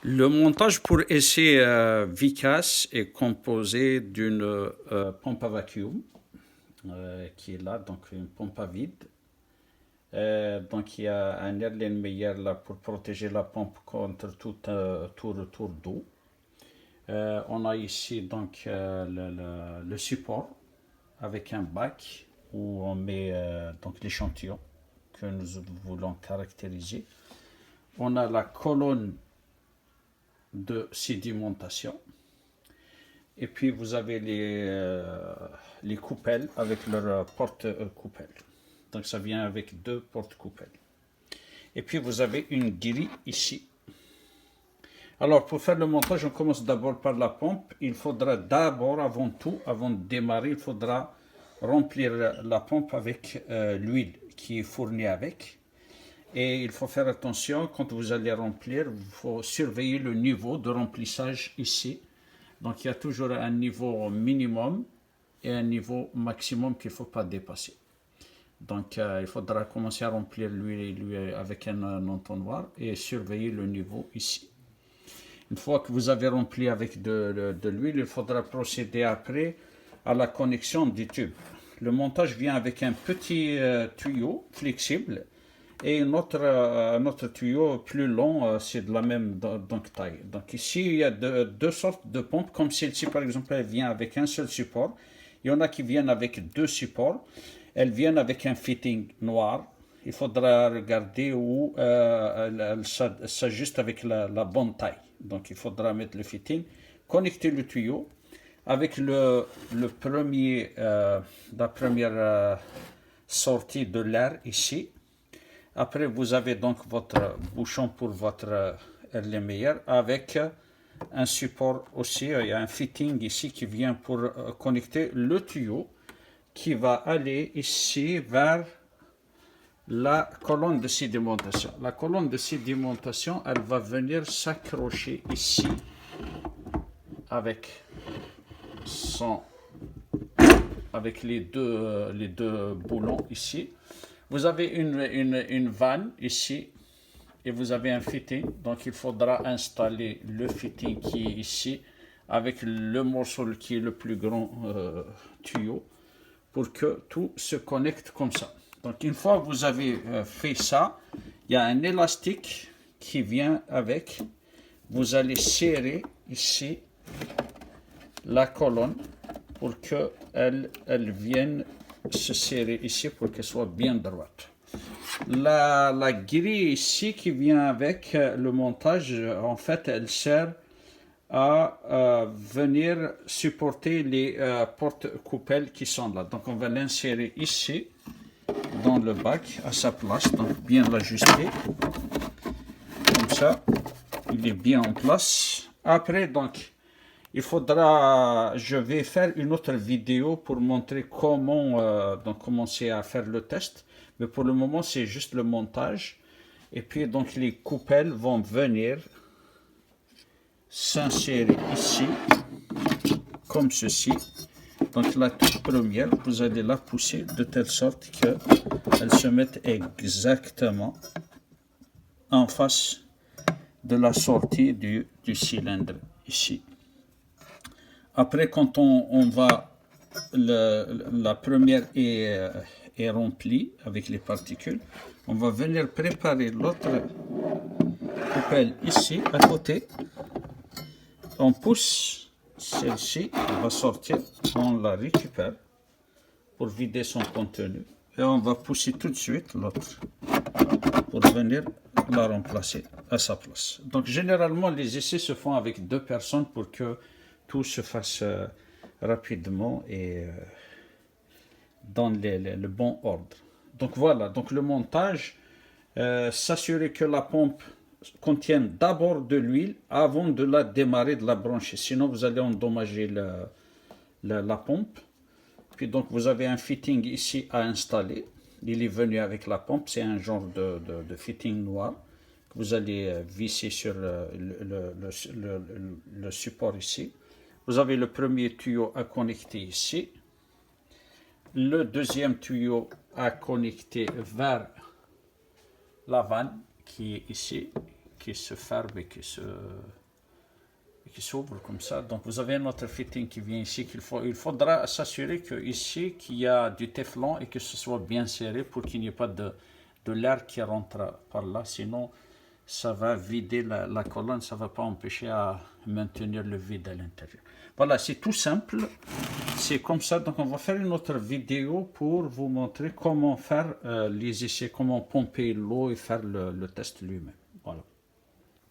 Le montage pour essai Vicas est composé d'une pompe à vacuum qui est là, donc une pompe à vide. Donc il y a un Erlenmeyer là pour protéger la pompe contre tout retour d'eau. On a ici donc le support avec un bac où on met donc l'échantillon que nous voulons caractériser. On a la colonne de sédimentation. Et puis vous avez les coupelles avec leur porte-coupelle. Donc ça vient avec deux porte-coupelles. Et puis vous avez une grille ici. Alors pour faire le montage, on commence d'abord par la pompe. Il faudra d'abord, avant tout, avant de démarrer, il faudra remplir la pompe avec l'huile qui est fournie avec. Et il faut faire attention, quand vous allez remplir, il faut surveiller le niveau de remplissage ici. Donc il y a toujours un niveau minimum et un niveau maximum qu'il ne faut pas dépasser. Donc il faudra commencer à remplir l'huile avec un entonnoir et surveiller le niveau ici. Une fois que vous avez rempli avec de l'huile, il faudra procéder après à la connexion du tube. Le montage vient avec un petit tuyau flexible et notre tuyau plus long, c'est de la même donc, taille. Donc ici, il y a deux sortes de pompes, comme celle-ci par exemple, elle vient avec un seul support. Il y en a qui viennent avec deux supports. Elles viennent avec un fitting noir. Il faudra regarder où elles s'ajustent avec la bonne taille. Donc il faudra mettre le fitting, connecter le tuyau avec la première sortie de l'air ici. Après, vous avez donc votre bouchon pour votre Erlenmeyer avec un support aussi. Il y a un fitting ici qui vient pour connecter le tuyau qui va aller ici vers la colonne de sédimentation. La colonne de sédimentation, elle va venir s'accrocher ici avec les deux boulons ici. Vous avez une vanne ici et vous avez un fitting. Donc il faudra installer le fitting qui est ici avec le morceau qui est le plus grand tuyau pour que tout se connecte comme ça. Donc une fois que vous avez fait ça, il y a un élastique qui vient avec. Vous allez serrer ici la colonne pour qu'elle vienne se serrer ici pour qu'elle soit bien droite. La grille ici qui vient avec le montage, en fait, elle sert à venir supporter les porte-coupelles qui sont là. Donc on va l'insérer ici dans le bac à sa place, donc bien l'ajuster. Comme ça, il est bien en place. Après, donc, je vais faire une autre vidéo pour montrer comment donc commencer à faire le test. Mais pour le moment, c'est juste le montage. Et puis, donc, les coupelles vont venir s'insérer ici, comme ceci. Donc, la toute première, vous allez la pousser de telle sorte qu'elle se mette exactement en face de la sortie du cylindre ici. Après, quand la première est remplie avec les particules, on va venir préparer l'autre coupelle ici, à côté. On pousse celle-ci, elle va sortir, on la récupère pour vider son contenu. Et on va pousser tout de suite l'autre pour venir la remplacer à sa place. Donc généralement, les essais se font avec deux personnes pour que tout se fasse rapidement et dans le bon ordre. Donc voilà, donc le montage, s'assurer que la pompe contienne d'abord de l'huile avant de la démarrer, de la brancher. Sinon, vous allez endommager la pompe. Puis donc, vous avez un fitting ici à installer. Il est venu avec la pompe. C'est un genre de fitting noir que vous allez visser sur le support ici. Vous avez le premier tuyau à connecter ici. Le deuxième tuyau à connecter vers la vanne qui est ici, qui se ferme et qui s'ouvre comme ça. Donc vous avez notre fitting qui vient ici. Il faudra s'assurer que ici qu'il y a du téflon et que ce soit bien serré pour qu'il n'y ait pas de l'air qui rentre par là. Sinon, ça va vider la colonne, ça ne va pas empêcher à maintenir le vide à l'intérieur. Voilà, c'est tout simple. C'est comme ça. Donc on va faire une autre vidéo pour vous montrer comment faire les essais, comment pomper l'eau et faire le test lui-même.